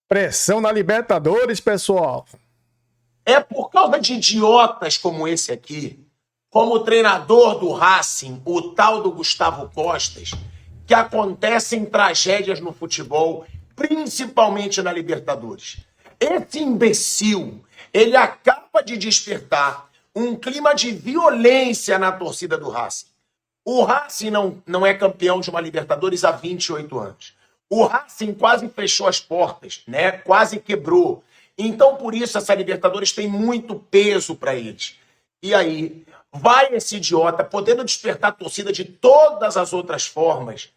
Pressão na Libertadores, pessoal. É por causa de idiotas como esse aqui, como o treinador do Racing, o tal do Gustavo Costas, que acontecem tragédias no futebol, principalmente na Libertadores. Esse imbecil, ele acaba de despertar um clima de violência na torcida do Racing. O Racing não é campeão de uma Libertadores há 28 anos. O Racing quase fechou as portas, né? Quase quebrou. Então, por isso, essa Libertadores tem muito peso para eles. E aí, vai esse idiota, podendo despertar a torcida de todas as outras formas,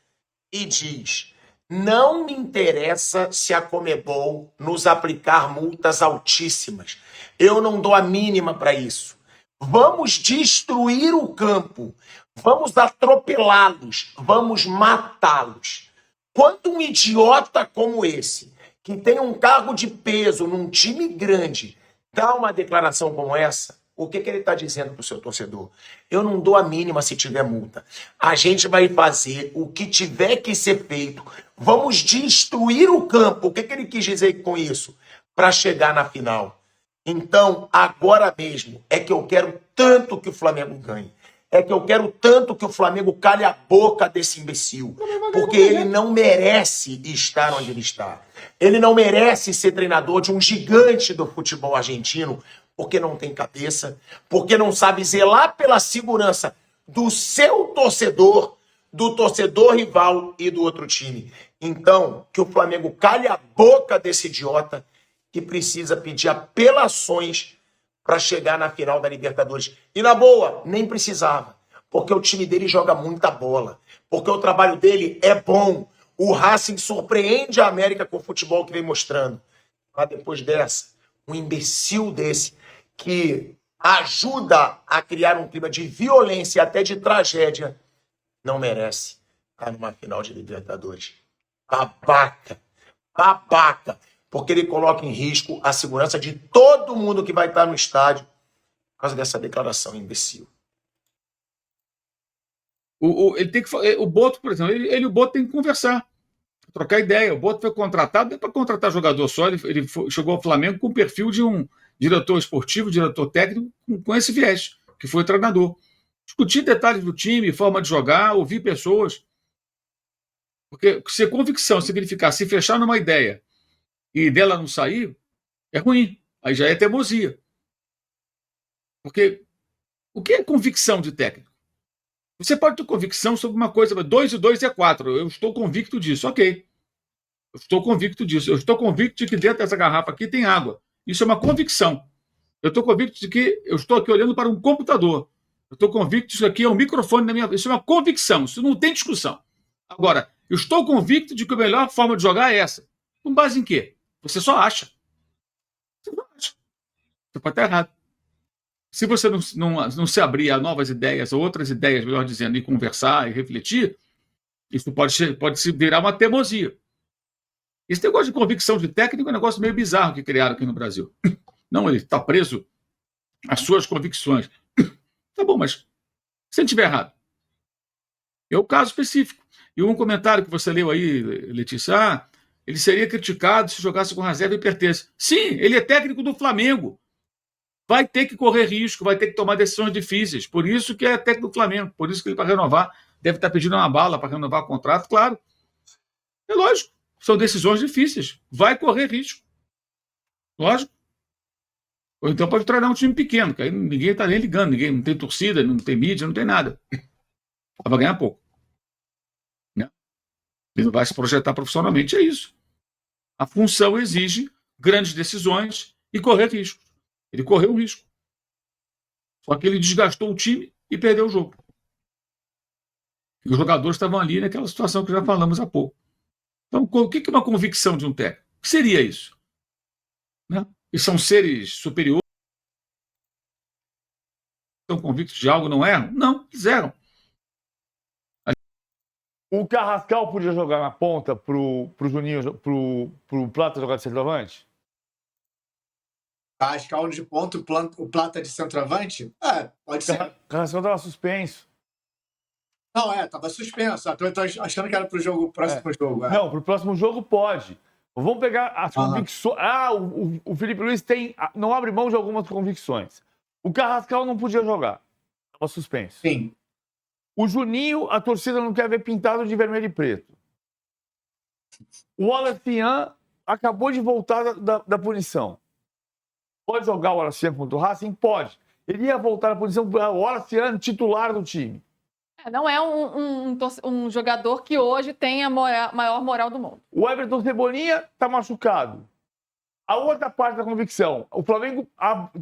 e diz: não me interessa se a Conmebol nos aplicar multas altíssimas. Eu não dou a mínima para isso. Vamos destruir o campo. Vamos atropelá-los. Vamos matá-los. Quando um idiota como esse, que tem um cargo de peso num time grande, dá uma declaração como essa, o que ele está dizendo para o seu torcedor? Eu não dou a mínima se tiver multa. A gente vai fazer o que tiver que ser feito. Vamos destruir o campo. O que ele quis dizer com isso? Para chegar na final. Então, agora mesmo, é que eu quero tanto que o Flamengo ganhe. É que eu quero tanto que o Flamengo cale a boca desse imbecil. Porque ele não merece estar onde ele está. Ele não merece ser treinador de um gigante do futebol argentino, porque não tem cabeça, porque não sabe zelar pela segurança do seu torcedor, do torcedor rival e do outro time. Então, que o Flamengo cale a boca desse idiota que precisa pedir apelações para chegar na final da Libertadores. E na boa, nem precisava, porque o time dele joga muita bola, porque o trabalho dele é bom. O Racing surpreende a América com o futebol que vem mostrando. Mas depois dessa, um imbecil desse que ajuda a criar um clima de violência e até de tragédia, não merece estar numa final de Libertadores. Babaca, babaca, porque ele coloca em risco a segurança de todo mundo que vai estar no estádio por causa dessa declaração imbecil. Ele tem que, o Boto, por exemplo, ele e o Boto tem que conversar, trocar ideia. O Boto foi contratado, não é para contratar jogador só, ele chegou ao Flamengo com o perfil de um diretor esportivo, diretor técnico, com esse viés, que foi treinador. Discutir detalhes do time, forma de jogar, ouvir pessoas. Porque se convicção significar se fechar numa ideia e dela não sair, é ruim. Aí já é teimosia. Porque o que é convicção de técnico? Você pode ter convicção sobre uma coisa, 2 e 2 é 4. Eu estou convicto disso. Ok. Eu estou convicto disso. Eu estou convicto de que dentro dessa garrafa aqui tem água. Isso é uma convicção. Eu estou convicto de que eu estou aqui olhando para um computador. Eu estou convicto de que isso aqui é um microfone na minha... Isso é uma convicção. Isso não tem discussão. Agora, eu estou convicto de que a melhor forma de jogar é essa. Com base em quê? Você só acha. Você não acha. Você pode estar errado. Se você não se abrir a novas ideias, ou outras ideias, melhor dizendo, e conversar e refletir, isso pode se virar uma teimosia. Esse negócio de convicção de técnico é um negócio meio bizarro que criaram aqui no Brasil. Não, ele está preso às suas convicções. Tá bom, mas se ele estiver errado. É o caso específico. E um comentário que você leu aí, Letícia, ele seria criticado se jogasse com reserva e pertence. Sim, ele é técnico do Flamengo. Vai ter que correr risco, vai ter que tomar decisões difíceis. Por isso que é técnico do Flamengo. Por isso que ele, para renovar, deve estar pedindo uma bala para renovar o contrato, claro. É lógico. São decisões difíceis. Vai correr risco. Lógico. Ou então pode treinar um time pequeno, que aí ninguém está nem ligando, ninguém não tem torcida, não tem mídia, não tem nada. Vai ganhar pouco. Né? Ele não vai se projetar profissionalmente, é isso. A função exige grandes decisões e correr risco. Ele correu um risco. Só que ele desgastou o time e perdeu o jogo. E os jogadores estavam ali naquela situação que já falamos há pouco. Então, o que é uma convicção de um técnico? O que seria isso? Né? E são seres superiores? Estão convictos de algo, não erram? Não, fizeram. O Carrascal podia jogar na ponta pro Juninho, pro Plata jogar de centroavante? Carrascal de ponta, o Plata de centroavante? Pode ser. Carrascal estava suspenso. Não, tava suspenso. Eu tô achando que era pro próximo jogo. Não, pro próximo jogo pode. Vamos pegar as convicções. O Felipe Luiz não abre mão de algumas convicções. O Carrascal não podia jogar. Estava suspenso. Sim. O Juninho, a torcida não quer ver pintado de vermelho e preto. O Wallace Ian acabou de voltar da punição. Pode jogar o Wallace Ian contra o Racing? Pode. Ele ia voltar da punição, o Wallace Ian titular do time. Não é um jogador que hoje tem a maior moral do mundo. O Everton Cebolinha está machucado. A outra parte da convicção, o Flamengo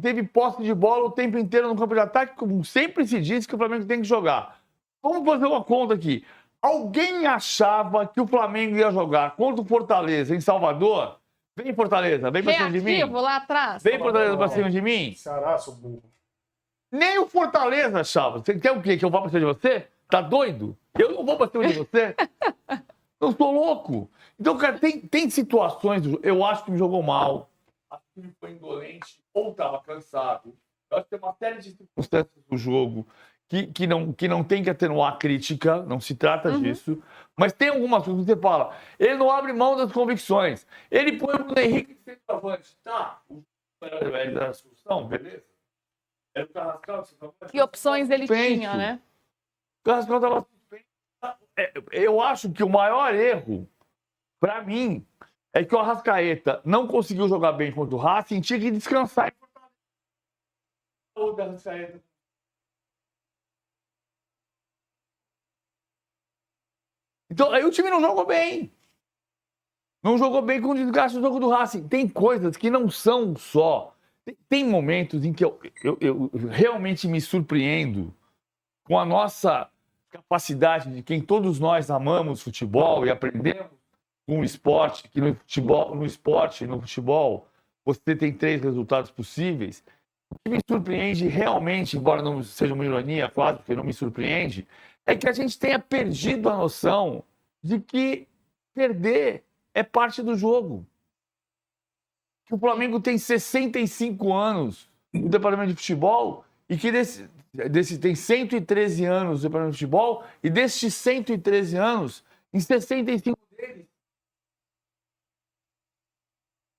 teve posse de bola o tempo inteiro no campo de ataque, como sempre se diz que o Flamengo tem que jogar. Vamos fazer uma conta aqui. Alguém achava que o Flamengo ia jogar contra o Fortaleza em Salvador? Vem, Fortaleza, vem pra cima de mim. Reativo lá atrás. Vem, Fortaleza, pra cima de mim. Ceará, seu burro. Nem o Fortaleza achava. Você quer o quê? Que eu vá pra cima de você? Tá doido? Eu não vou pra cima de você. Eu sou louco. Então, cara, tem situações. Eu acho que me jogou mal. Acho que me foi indolente. Ou tava cansado. Eu acho que tem uma série de circunstâncias do jogo que não tem que atenuar a crítica. Não se trata disso. Mas tem algumas coisas que você fala. Ele não abre mão das convicções. Ele põe o Bruno Henrique de centroavante. Tá. O era da solução, beleza? Era o Carrascal. Que opções ele tinha, né? O Carrascal estava suspenso. Eu acho que o maior erro, para mim, é que o Arrascaeta não conseguiu jogar bem contra o Racing, tinha que descansar. Então, aí o time não jogou bem. Não jogou bem com o desgaste do jogo do Racing. Tem coisas que não são só. Tem momentos em que eu realmente me surpreendo com a nossa capacidade de quem todos nós amamos futebol e aprendemos com o esporte, que no futebol, você tem 3 resultados possíveis. O que me surpreende realmente, embora não seja uma ironia, claro, porque não me surpreende, é que a gente tenha perdido a noção de que perder é parte do jogo. Que o Flamengo tem 65 anos no departamento de futebol e que tem 113 anos no departamento de futebol e desses 113 anos, em 65 deles,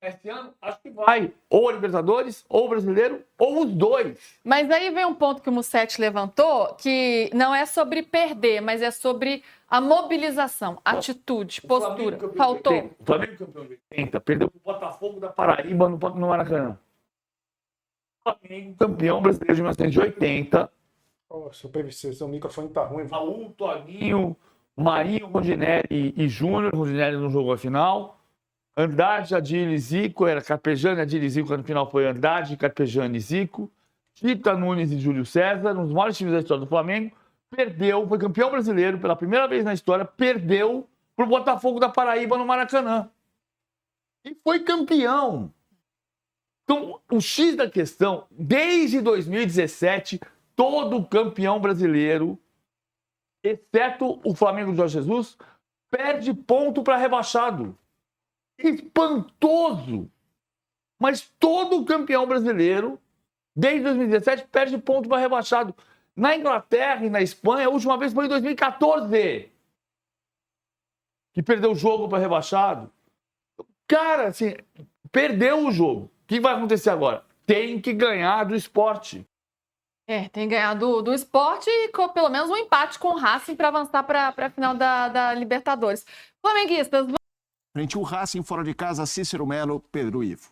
esse ano, acho que vai ou a Libertadores, ou o Brasileiro, ou os dois. Mas aí vem um ponto que o Mussetti levantou, que não é sobre perder, mas é sobre a mobilização, atitude, postura. Faltou. O Flamengo campeão de 80 perdeu para o Botafogo da Paraíba no Maracanã. O Flamengo campeão brasileiro de 1980. Seu microfone tá ruim. Raul, Toninho, Marinho, Rondinelli e Júnior. Rondinelli não jogou a final. Andrade, Adilho e Zico, era Carpegiani, Adilho e Zico, no final foi Andrade, Carpegiani e Zico, Tita, Nunes e Júlio César, nos maiores times da história do Flamengo, perdeu, foi campeão brasileiro, pela primeira vez na história, perdeu pro Botafogo da Paraíba no Maracanã. E foi campeão. Então, o X da questão, desde 2017, todo campeão brasileiro, exceto o Flamengo de Jorge Jesus, perde ponto para rebaixado. Espantoso! Mas todo campeão brasileiro, desde 2017, perde ponto para rebaixado. Na Inglaterra e na Espanha, a última vez foi em 2014 que perdeu o jogo para rebaixado. Cara, assim, perdeu o jogo. O que vai acontecer agora? Tem que ganhar do Sport. Tem que ganhar do Sport e com pelo menos um empate com o Racing para avançar para a final da Libertadores. Flamenguistas, Frente ao Racing, fora de casa, Cícero Melo, Pedro Ivo.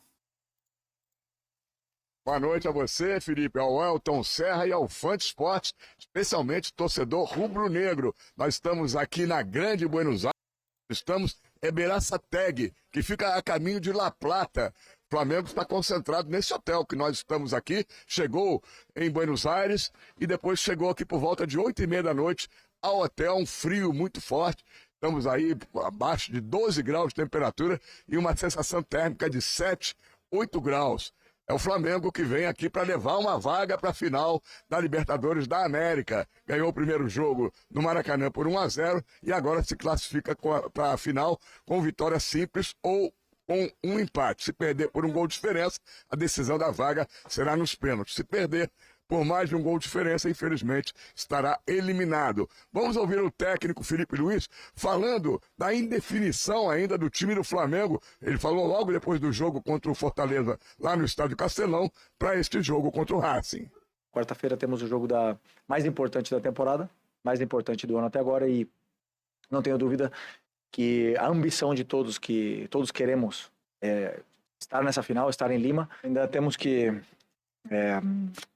Boa noite a você, Felipe, ao Elton Serra e ao Fante Esportes, especialmente torcedor rubro-negro. Nós estamos aqui na Grande Buenos Aires, estamos em Beraçateg, que fica a caminho de La Plata. O Flamengo está concentrado nesse hotel que nós estamos aqui, chegou em Buenos Aires e depois chegou aqui por volta de 8h30 da noite ao hotel, um frio muito forte. Estamos aí abaixo de 12 graus de temperatura e uma sensação térmica de 7, 8 graus. É o Flamengo que vem aqui para levar uma vaga para a final da Libertadores da América. Ganhou o primeiro jogo no Maracanã por 1-0 e agora se classifica para a final com vitória simples ou com um empate. Se perder por um gol de diferença, a decisão da vaga será nos pênaltis. Se perder por mais de um gol de diferença, infelizmente, estará eliminado. Vamos ouvir o técnico Felipe Luiz falando da indefinição ainda do time do Flamengo. Ele falou logo depois do jogo contra o Fortaleza, lá no Estádio Castelão, para este jogo contra o Racing. Quarta-feira temos o jogo mais importante da temporada, mais importante do ano até agora, e não tenho dúvida que a ambição de todos, que todos queremos estar nessa final, estar em Lima. Ainda temos que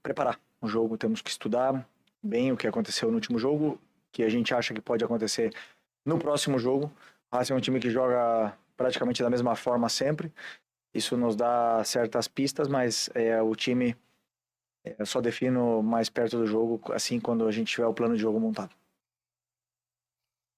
preparar o jogo, temos que estudar bem o que aconteceu no último jogo, que a gente acha que pode acontecer no próximo jogo. O Racing é um time que joga praticamente da mesma forma sempre, isso nos dá certas pistas, mas o time eu só defino mais perto do jogo, assim, quando a gente tiver o plano de jogo montado.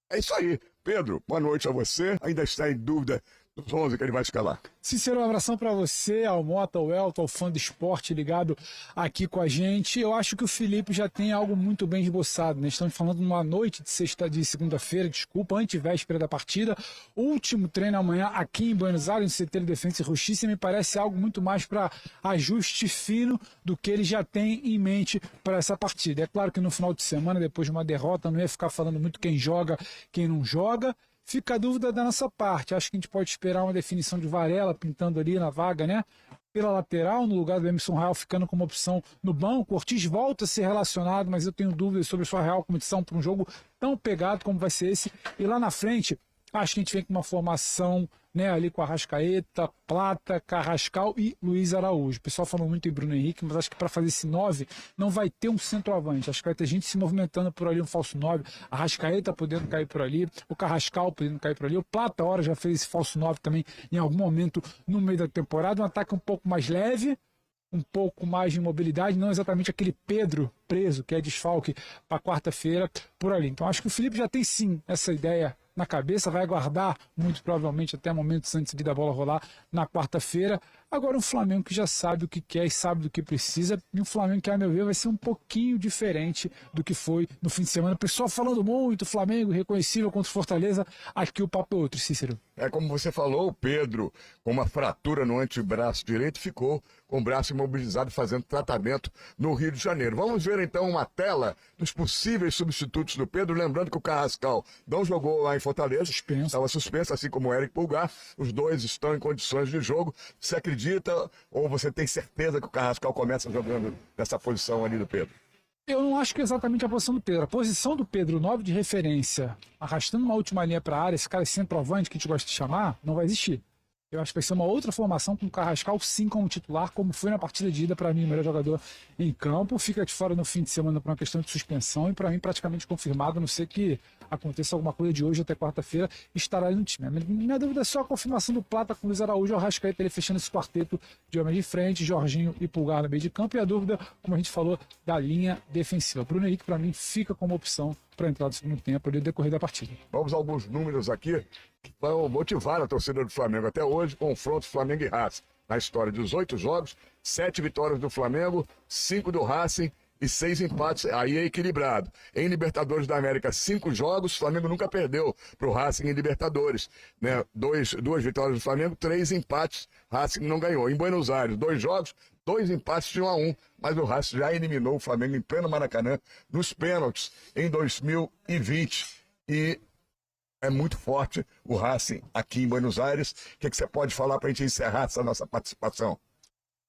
É isso aí. Pedro, boa noite a você. Ainda está em dúvida dos 11 que ele vai escalar. Cícero, um abração para você, ao Mota, ao Elton, ao fã do esporte ligado aqui com a gente. Eu acho que o Felipe já tem algo muito bem esboçado, né? Estamos falando numa noite de segunda-feira, antevéspera da partida. Último treino amanhã aqui em Buenos Aires, no CT de Defensa e Justiça, me parece algo muito mais para ajuste fino do que ele já tem em mente para essa partida. É claro que no final de semana, depois de uma derrota, não ia ficar falando muito quem joga, quem não joga. Fica a dúvida da nossa parte. Acho que a gente pode esperar uma definição de Varela pintando ali na vaga, né? Pela lateral, no lugar do Emerson Royal ficando como opção no banco. O Ortiz volta a ser relacionado, mas eu tenho dúvidas sobre sua real condição para um jogo tão pegado como vai ser esse. E lá na frente, acho que a gente vem com uma formação, né, ali com Arrascaeta, Plata, Carrascal e Luiz Araújo. O pessoal falou muito em Bruno Henrique, mas acho que para fazer esse 9 não vai ter um centroavante. Acho que vai ter gente se movimentando por ali, um falso 9. Arrascaeta podendo cair por ali, o Carrascal podendo cair por ali. O Plata, a hora, já fez esse falso 9 também em algum momento no meio da temporada. Um ataque um pouco mais leve, um pouco mais de mobilidade, não exatamente aquele Pedro preso, que é desfalque para quarta-feira, por ali. Então acho que o Felipe já tem sim essa ideia na cabeça, vai aguardar muito provavelmente até momentos antes de a bola rolar na quarta-feira. Agora um Flamengo que já sabe o que quer e sabe do que precisa, e um Flamengo que, a meu ver, vai ser um pouquinho diferente do que foi no fim de semana. O pessoal falando muito, Flamengo reconhecível contra o Fortaleza, aqui o papo é outro, Cícero. É como você falou, o Pedro, com uma fratura no antebraço direito, ficou com o braço imobilizado fazendo tratamento no Rio de Janeiro. Vamos ver então uma tela dos possíveis substitutos do Pedro, lembrando que o Carrascal não jogou lá em Fortaleza, estava suspenso, assim como o Eric Pulgar. Os dois estão em condições de jogo. Você acredita ou você tem certeza que o Carrascal começa jogando nessa posição ali do Pedro? Eu não acho que é exatamente a posição do Pedro. A posição do Pedro, 9 de referência, arrastando uma última linha para a área, esse cara é centroavante que a gente gosta de chamar, não vai existir. Eu acho que vai ser uma outra formação com o Carrascal sim como titular, como foi na partida de ida, para mim, o melhor jogador em campo. Fica de fora no fim de semana por uma questão de suspensão e para mim praticamente confirmado, a não ser que aconteça alguma coisa de hoje até quarta-feira, estará ali no time. Minha dúvida é só a confirmação do Plata com o Luiz Araújo, o Arrascaeta, ele fechando esse quarteto de homens de frente, Jorginho e Pulgar no meio de campo, e a dúvida, como a gente falou, da linha defensiva. Bruno Henrique, para mim, fica como opção para entrar no segundo tempo ali no decorrer da partida. Vamos a alguns números aqui que vão motivar a torcida do Flamengo até hoje. Confronto Flamengo e Racing. Na história de 18 jogos, 7 vitórias do Flamengo, 5 do Racing e 6 empates. Aí é equilibrado. Em Libertadores da América, 5 jogos, o Flamengo nunca perdeu para o Racing em Libertadores, né? 2 vitórias do Flamengo, 3 empates, Racing não ganhou. Em Buenos Aires, 2 jogos, 2 empates de 1-1, mas o Racing já eliminou o Flamengo em pleno Maracanã nos pênaltis em 2020. E é muito forte o Racing aqui em Buenos Aires. O que você pode falar para a gente encerrar essa nossa participação?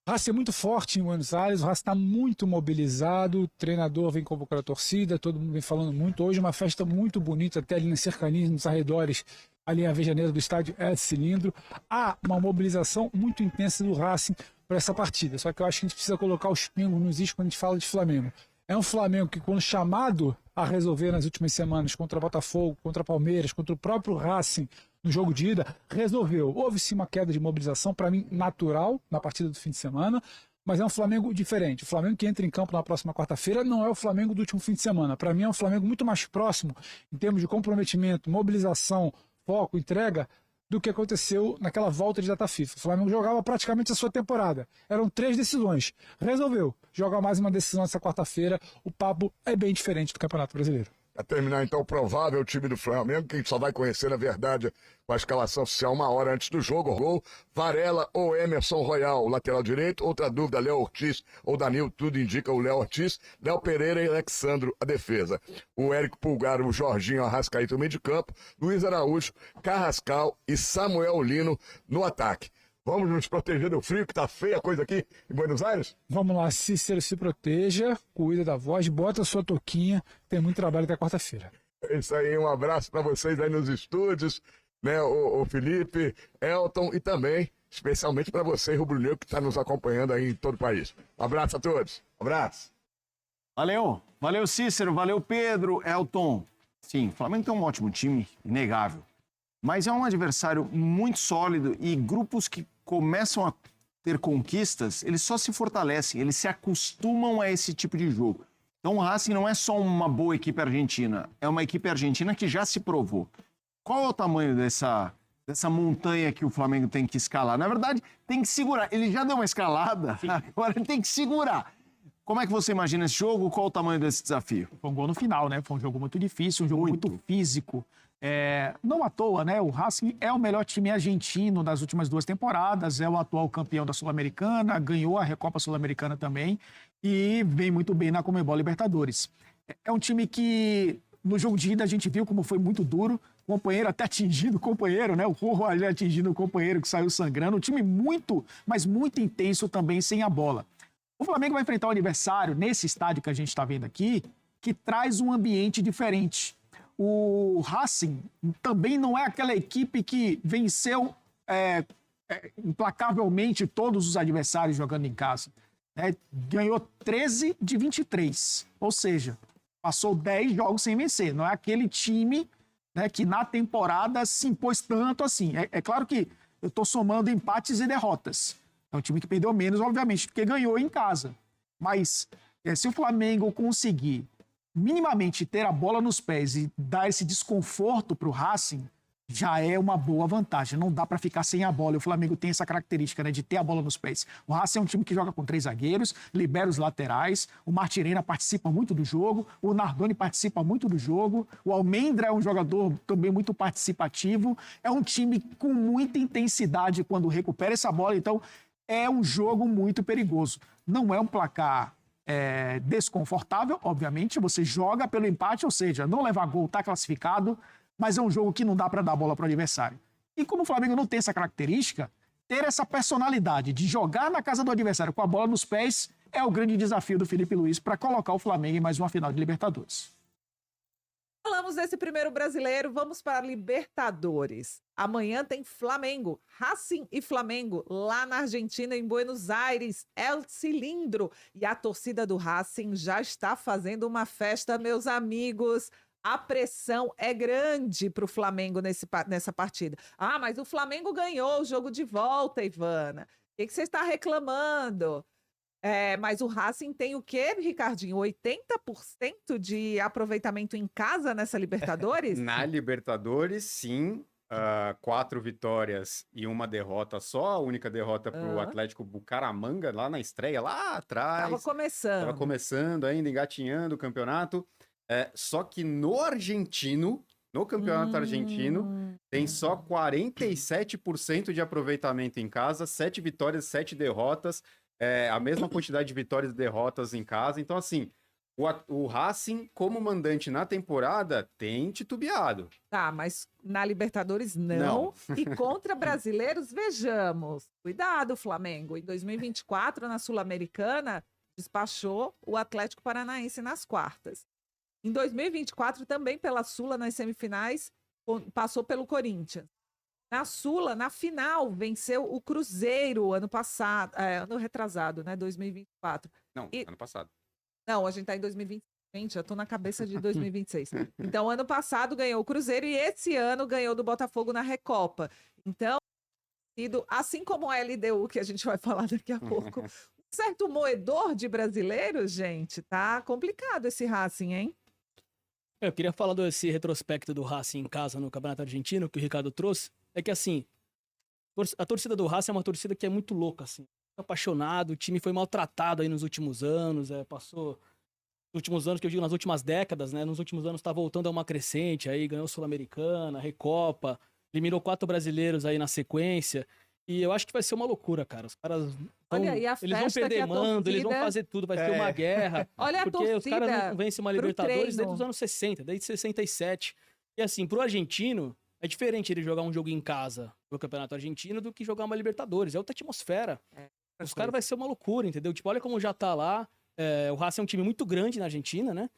O Racing é muito forte em Buenos Aires, o Racing está muito mobilizado, o treinador vem convocando a torcida, todo mundo vem falando muito. Hoje uma festa muito bonita, até ali nas cercanias, nos arredores, ali em Avejaneira do estádio El Cilindro. Há uma mobilização muito intensa do Racing para essa partida, só que eu acho que a gente precisa colocar os pingos nos is quando a gente fala de Flamengo. É um Flamengo que, quando chamado a resolver nas últimas semanas contra Botafogo, contra Palmeiras, contra o próprio Racing no jogo de ida, resolveu. Houve sim uma queda de mobilização, para mim, natural, na partida do fim de semana, mas é um Flamengo diferente. O Flamengo que entra em campo na próxima quarta-feira não é o Flamengo do último fim de semana. Para mim é um Flamengo muito mais próximo, em termos de comprometimento, mobilização, foco, entrega, do que aconteceu naquela volta de data FIFA. O Flamengo jogava praticamente a sua temporada. Eram 3 decisões. Resolveu jogar mais uma decisão essa quarta-feira. O papo é bem diferente do Campeonato Brasileiro. Para terminar, então, o provável time do Flamengo, que a gente só vai conhecer, na verdade, com a escalação oficial 1 hora antes do jogo. Gol, Varela ou Emerson Royal, lateral direito. Outra dúvida, Léo Ortiz ou Danilo, tudo indica o Léo Ortiz. Léo Pereira e Alexandro, a defesa. O Érico Pulgar, o Jorginho Arrascaeta no meio de campo. Luiz Araújo, Carrascal e Samuel Lino no ataque. Vamos nos proteger do frio, que tá feia a coisa aqui em Buenos Aires? Vamos lá, Cícero, se proteja, cuida da voz, bota a sua touquinha, tem muito trabalho até quarta-feira. É isso aí, um abraço para vocês aí nos estúdios, né, o Felipe, Elton e também, especialmente para você, Rubro Negro, que está nos acompanhando aí em todo o país. Um abraço a todos. Um abraço. Valeu Cícero, valeu Pedro, Elton. Sim, o Flamengo tem um ótimo time, inegável. Mas é um adversário muito sólido e grupos que começam a ter conquistas, eles só se fortalecem, eles se acostumam a esse tipo de jogo. Então o Racing não é só uma boa equipe argentina, é uma equipe argentina que já se provou. Qual é o tamanho dessa montanha que o Flamengo tem que escalar? Na verdade, tem que segurar. Ele já deu uma escalada, agora ele tem que segurar. Como é que você imagina esse jogo? Qual o tamanho desse desafio? Foi um gol no final, né? Foi um jogo muito difícil, um jogo muito físico. Não à toa, né? O Racing é o melhor time argentino das últimas 2 temporadas, é o atual campeão da Sul-Americana, ganhou a Recopa Sul-Americana também e vem muito bem na Conmebol Libertadores. É um time que, no jogo de ida, a gente viu como foi muito duro, o companheiro até atingindo o companheiro, né? O Rojo ali atingindo o companheiro que saiu sangrando. Um time muito, mas muito intenso também sem a bola. O Flamengo vai enfrentar o adversário nesse estádio que a gente está vendo aqui, que traz um ambiente diferente. O Racing também não é aquela equipe que venceu implacavelmente todos os adversários jogando em casa. Né? Ganhou 13 de 23, ou seja, passou 10 jogos sem vencer. Não é aquele time, né, que na temporada se impôs tanto assim. É claro que eu estou somando empates e derrotas. É um time que perdeu menos, obviamente, porque ganhou em casa. Mas se o Flamengo conseguir minimamente ter a bola nos pés e dar esse desconforto para o Racing, já é uma boa vantagem. Não dá para ficar sem a bola. E o Flamengo tem essa característica, né, de ter a bola nos pés. O Racing é um time que joga com 3 zagueiros, libera os laterais, o Martirena participa muito do jogo, o Nardoni participa muito do jogo, o Almendra é um jogador também muito participativo. É um time com muita intensidade quando recupera essa bola. Então, é um jogo muito perigoso. Não é um placar desconfortável, obviamente. Você joga pelo empate, ou seja, não levar gol, tá classificado, mas é um jogo que não dá para dar bola para o adversário. E como o Flamengo não tem essa característica, ter essa personalidade de jogar na casa do adversário com a bola nos pés é o grande desafio do Felipe Luiz para colocar o Flamengo em mais uma final de Libertadores. Falamos desse primeiro brasileiro, vamos para a Libertadores. Amanhã tem Flamengo, Racing e Flamengo, lá na Argentina, em Buenos Aires, El Cilindro. E a torcida do Racing já está fazendo uma festa, meus amigos. A pressão é grande para o Flamengo nessa partida. Ah, mas o Flamengo ganhou o jogo de volta, Ivana. O que você está reclamando? Mas o Racing tem o quê, Ricardinho? 80% de aproveitamento em casa nessa Libertadores? Na Libertadores, sim. 4 vitórias e 1 derrota só. A única derrota para o Atlético Bucaramanga, lá na estreia, lá atrás. Tava começando ainda, engatinhando o campeonato. Só que no argentino, no campeonato argentino, tem só 47% de aproveitamento em casa, 7 vitórias, 7 derrotas. A mesma quantidade de vitórias e derrotas em casa. Então, assim, o Racing, como mandante na temporada, tem titubeado. Tá, mas na Libertadores não. E contra brasileiros, vejamos. Cuidado, Flamengo. Em 2024, na Sul-Americana, despachou o Atlético Paranaense nas quartas. Em 2024, também pela Sula, nas semifinais, passou pelo Corinthians. Na Sula, na final, venceu o Cruzeiro ano passado, ano retrasado, né? 2024. Não, ano passado. Não, a gente tá em 2020. Gente, já tô na cabeça de 2026. Então, ano passado ganhou o Cruzeiro e esse ano ganhou do Botafogo na Recopa. Então, assim como a LDU, que a gente vai falar daqui a pouco, um certo moedor de brasileiros, gente, tá complicado esse Racing, hein? Eu queria falar desse retrospecto do Racing em casa no Campeonato Argentino, que o Ricardo trouxe. É que, assim, a torcida do Racing é uma torcida que é muito louca, assim. Apaixonado, o time foi maltratado aí nos últimos anos, passou últimos anos, que eu digo nas últimas décadas, né? Nos últimos anos tá voltando a uma crescente, aí ganhou Sul-Americana, Recopa, eliminou 4 brasileiros aí na sequência. E eu acho que vai ser uma loucura, cara. Os caras Olha, e a eles vão festa que perder a mando, eles vão torcida- fazer tudo, vai ser uma guerra. Olha a porque os torcida caras não vencem uma pro Libertadores desde treino. os anos 60, desde 67. E assim, pro argentino, é diferente ele jogar um jogo em casa no Campeonato Argentino do que jogar uma Libertadores. É outra atmosfera. Os caras vai ser uma loucura, entendeu? Tipo, olha como já tá lá. O Racing é um time muito grande na Argentina, né?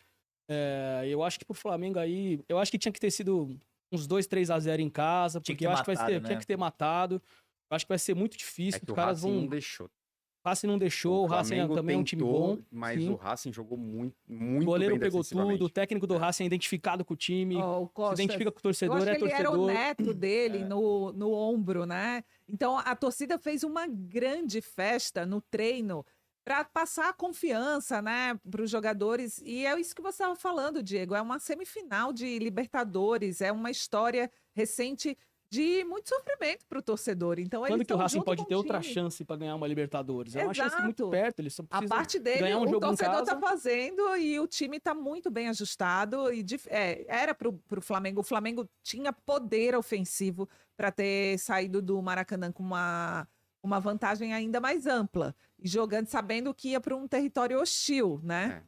Eu acho que pro Flamengo aí... Eu acho que tinha que ter sido uns 2-3-0 em casa, Tinha que porque ter eu acho que matado, né? tinha que ter matado. Eu acho que vai ser muito difícil. É que Os o caras Racing vão... não deixou. O Racing não deixou, o Racing Flamengo também é um time tentou, bom. mas sim. o Racing jogou muito O goleiro bem pegou defensivamente. tudo, o técnico do Racing é identificado com o time, Ó, o se Costas, identifica com o eu torcedor, acho é que ele era o torcedor. neto dele no ombro, né? Então a torcida fez uma grande festa no treino para passar confiança, né, para os jogadores. E é isso que você estava falando, Diego. É uma semifinal de Libertadores, é uma história recente de muito sofrimento para o torcedor. Então Quando eles que o estão Racing junto pode com ter o outra time. chance para ganhar uma Libertadores? É uma chance Exato. muito perto, eles só A precisam parte dele, ganhar um o jogo em torcedor casa. tá fazendo e o time tá muito bem ajustado. E era pro Flamengo. O Flamengo tinha poder ofensivo para ter saído do Maracanã com uma vantagem ainda mais ampla. E jogando sabendo que ia para um território hostil, né?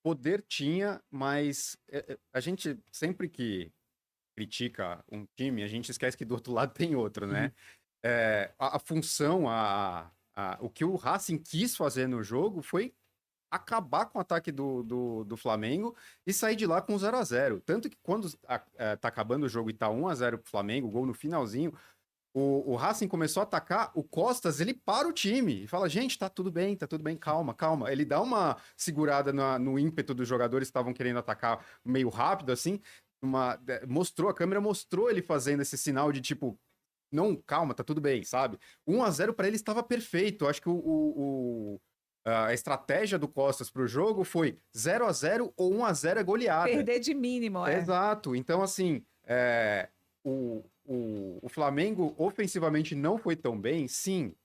Poder tinha, mas a gente sempre que critica um time, a gente esquece que do outro lado tem outro, né? A função, o que o Racing quis fazer no jogo foi acabar com o ataque do Flamengo e sair de lá com 0-0. Tanto que quando tá acabando o jogo e tá 1-0 pro Flamengo, gol no finalzinho, o Racing começou a atacar, o Costas, ele para o time e fala, gente, tá tudo bem, calma. Ele dá uma segurada no ímpeto dos jogadores que estavam querendo atacar meio rápido, assim, a câmera mostrou ele fazendo esse sinal de tipo, não, calma, tá tudo bem, sabe? 1-0 para ele estava perfeito. Acho que a estratégia do Costas pro jogo foi 0-0 ou 1-0 é goleada. Perder de mínimo, Exato. Então, assim, o Flamengo ofensivamente não foi tão bem, sim.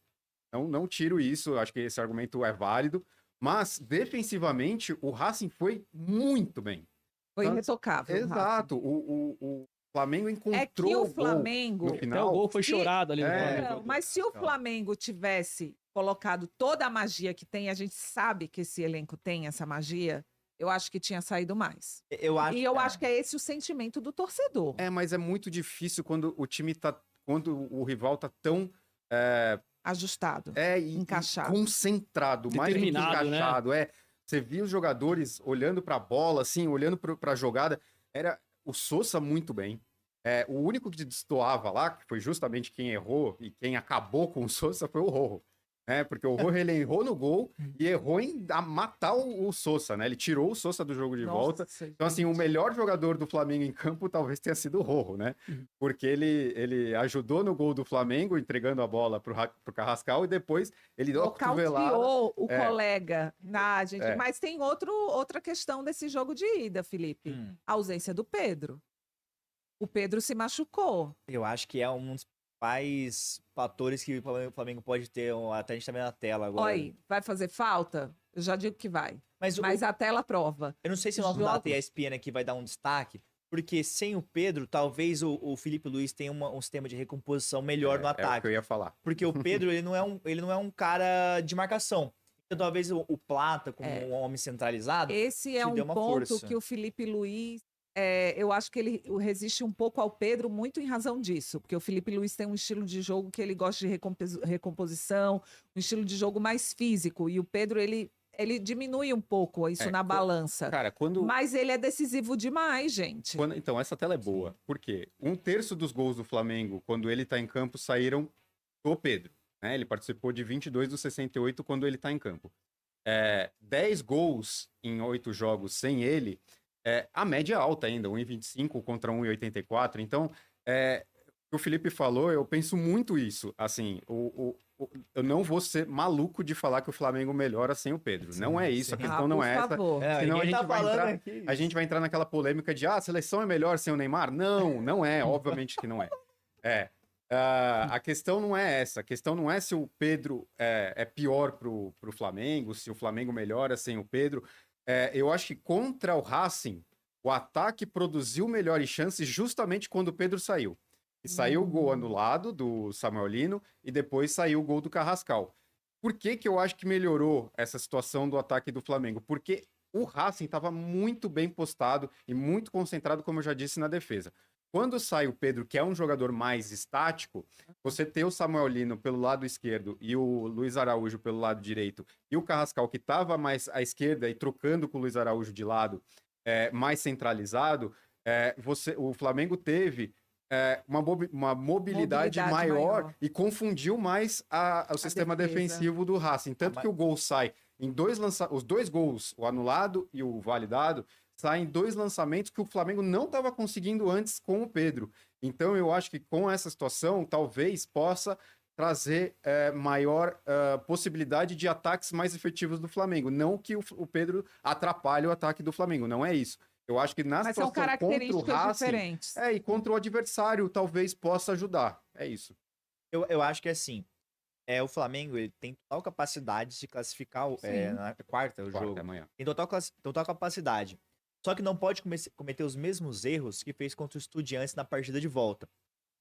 Não tiro isso, acho que esse argumento é válido. Mas, defensivamente, o Racing foi muito bem. Foi irretocável. Exato. O Flamengo encontrou É que o gol Flamengo... no final. Até o gol foi chorado ali no Flamengo. Não, mas se o Flamengo tivesse colocado toda a magia que tem, a gente sabe que esse elenco tem essa magia, eu acho que tinha saído mais. Eu acho que é esse o sentimento do torcedor. Mas é muito difícil quando o time tá. Quando o rival tá tão. Ajustado. Encaixado. Concentrado, mais do que Determinado, né? encaixado. Você via os jogadores olhando pra bola, assim, olhando pra jogada. Era o Sosa muito bem. O único que destoava lá, que foi justamente quem errou e quem acabou com o Sosa, foi o Rojo. Porque o Rojo, ele errou no gol e errou em matar o Sosa, né? Ele tirou o Sosa do jogo de volta. Então, assim, o melhor jogador do Flamengo em campo talvez tenha sido o Rojo, né? Porque ele ajudou no gol do Flamengo, entregando a bola pro Carrascal e depois ele deu a cotovelada. Nocauteou o colega na gente. É. Mas tem outra questão desse jogo de ida, Felipe. A ausência do Pedro. O Pedro se machucou. Eu acho que é um dos principais fatores que o Flamengo pode ter, até a gente tá vendo na tela agora. Olha, vai fazer falta? Eu já digo que vai. Mas a tela prova. Eu não sei se o nosso data ESPN aqui vai dar um destaque, porque sem o Pedro, talvez o Felipe Luiz tenha um sistema de recomposição melhor no ataque. É o que eu ia falar. Porque o Pedro, ele não é um cara de marcação. Então, talvez o Plata, como um homem centralizado, Esse é te um dê uma ponto força. que o Felipe Luiz... eu acho que ele resiste um pouco ao Pedro muito em razão disso, porque o Felipe Luiz tem um estilo de jogo que ele gosta de recomposição, um estilo de jogo mais físico, e o Pedro, ele diminui um pouco isso na balança. Cara, Mas ele é decisivo demais, gente. Então, essa tela é boa. Por quê? 1/3 dos gols do Flamengo, quando ele tá em campo, saíram do Pedro. Né? Ele participou de 22 dos 68 quando ele tá em campo. 10 gols em 8 jogos sem ele, a média é alta ainda, 1,25 contra 1,84. Então, o Felipe falou, eu penso muito isso. Assim, eu não vou ser maluco de falar que o Flamengo melhora sem o Pedro. Sim, não é isso, sim. a questão não é essa. Senão a gente vai entrar naquela polêmica de a seleção é melhor sem o Neymar? Não é, obviamente que não é. A questão não é essa. A questão não é se o Pedro é pior pro Flamengo, se o Flamengo melhora sem o Pedro. Eu acho que contra o Racing, o ataque produziu melhores chances justamente quando o Pedro saiu. E saiu o gol anulado do Samuel Lino e depois saiu o gol do Carrascal. Por que eu acho que melhorou essa situação do ataque do Flamengo? Porque o Racing estava muito bem postado e muito concentrado, como eu já disse, na defesa. Quando sai o Pedro, que é um jogador mais estático, você ter o Samuel Lino pelo lado esquerdo e o Luiz Araújo pelo lado direito, e o Carrascal, que estava mais à esquerda e trocando com o Luiz Araújo de lado, mais centralizado, o Flamengo teve uma mobilidade maior e confundiu mais o sistema defensivo do Racing. Tanto que o gol sai em os dois gols, o anulado e o validado, saem 2 lançamentos que o Flamengo não estava conseguindo antes com o Pedro. Então eu acho que com essa situação, talvez possa trazer maior possibilidade de ataques mais efetivos do Flamengo. Não que o Pedro atrapalhe o ataque do Flamengo, não é isso. Eu acho que na Mas são situação contra o características Racing, diferentes. e contra o adversário, talvez possa ajudar. É isso. Eu acho que assim, o Flamengo ele tem total capacidade de classificar na quarta o jogo. Amanhã. Tem total capacidade. Só que não pode cometer os mesmos erros que fez contra o Estudiantes na partida de volta.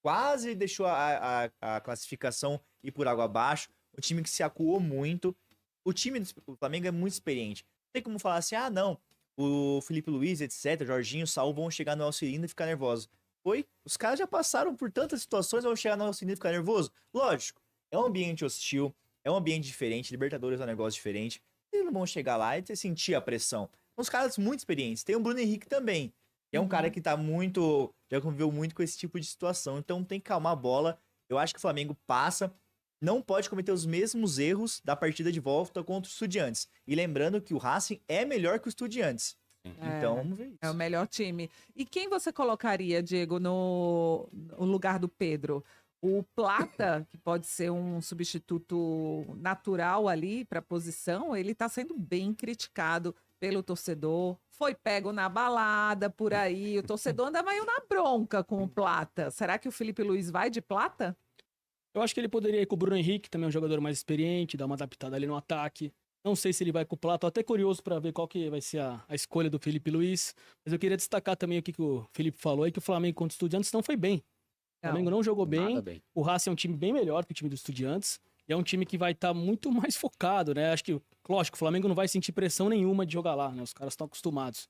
Quase deixou a classificação ir por água abaixo. O time que se acuou muito. O time do Flamengo é muito experiente. Não tem como falar assim, não, o Felipe Luiz, etc., Jorginho, Saul vão chegar no El Cilindro e ficar nervosos. Os caras já passaram por tantas situações, vão chegar no El Cilindro e ficar nervoso? Lógico, é um ambiente hostil, é um ambiente diferente, Libertadores é um negócio diferente. Eles não vão chegar lá e sentir a pressão. Uns caras muito experientes. Tem o Bruno Henrique também, que é um cara que já conviveu muito com esse tipo de situação. Então tem que calmar a bola. Eu acho que o Flamengo passa, não pode cometer os mesmos erros da partida de volta contra os Estudiantes. E lembrando que o Racing é melhor que o Estudiantes. Então vamos ver isso. É o melhor time. E quem você colocaria, Diego, no lugar do Pedro? O Plata, que pode ser um substituto natural ali para a posição, ele está sendo bem criticado pelo torcedor, foi pego na balada por aí, o torcedor anda meio na bronca com o Plata. Será que o Felipe Luiz vai de Plata? Eu acho que ele poderia ir com o Bruno Henrique, também é um jogador mais experiente, dar uma adaptada ali no ataque. Não sei se ele vai com o Plata, tô até curioso para ver qual que vai ser a escolha do Felipe Luiz, mas eu queria destacar também o que o Felipe falou, aí que o Flamengo contra o Estudiantes não foi bem. O Flamengo não jogou bem, o Racing é um time bem melhor que o time do Estudiantes, e é um time que vai estar muito mais focado, né? Acho que, lógico, o Flamengo não vai sentir pressão nenhuma de jogar lá, né? Os caras estão acostumados.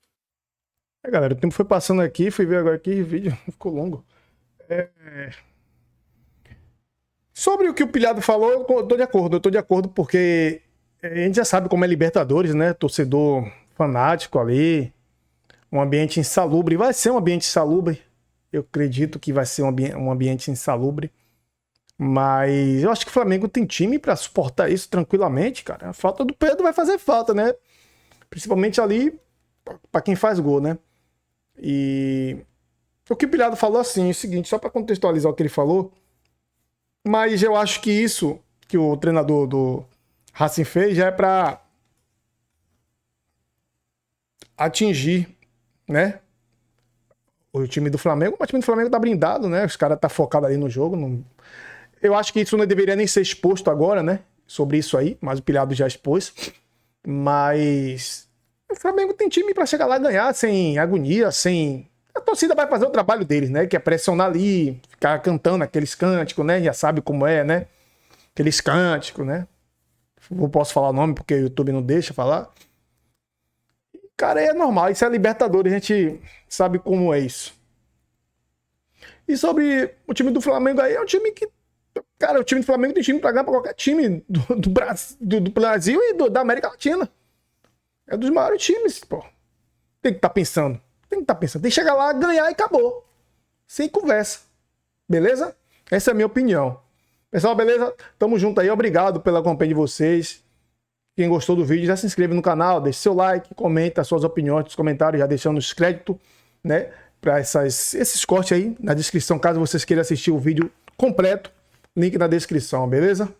Galera, o tempo foi passando aqui, fui ver agora aqui, o vídeo ficou longo. Sobre o que o Pilhado falou, eu tô de acordo porque a gente já sabe como é Libertadores, né? Torcedor fanático ali, um ambiente insalubre, vai ser um ambiente insalubre, eu acredito que vai ser um ambiente insalubre, mas eu acho que o Flamengo tem time pra suportar isso tranquilamente, cara. A falta do Pedro vai fazer falta, né? Principalmente ali pra quem faz gol, né? E o que o Pilhado falou assim, é o seguinte, só pra contextualizar o que ele falou, mas eu acho que isso que o treinador do Racing fez já é pra atingir, né? O time do Flamengo, mas o time do Flamengo tá blindado, né? Os caras tá focado ali no jogo. Não... Eu acho que isso não deveria nem ser exposto agora, né? Sobre isso aí, mas o Pilhado já expôs. Mas o Flamengo tem time pra chegar lá e ganhar sem agonia, sem... A torcida vai fazer o trabalho deles, né? Que é pressionar ali, ficar cantando aqueles cânticos, né? Já sabe como é, né? Aqueles cânticos, né? Não posso falar o nome porque o YouTube não deixa falar. Cara, é normal, isso é Libertadores, a gente sabe como é isso. E sobre o time do Flamengo aí, é um time que... Cara, o time do Flamengo tem time pra ganhar pra qualquer time do Brasil e da América Latina. É dos maiores times, pô. Tem que estar pensando. Tem que chegar lá, ganhar e acabou. Sem conversa. Beleza? Essa é a minha opinião. Pessoal, beleza? Tamo junto aí. Obrigado pela companhia de vocês. Quem gostou do vídeo, já se inscreve no canal, deixe seu like, comenta suas opiniões nos comentários, já deixando os créditos, né? Para esses cortes aí na descrição, caso vocês queiram assistir o vídeo completo. Link na descrição, beleza?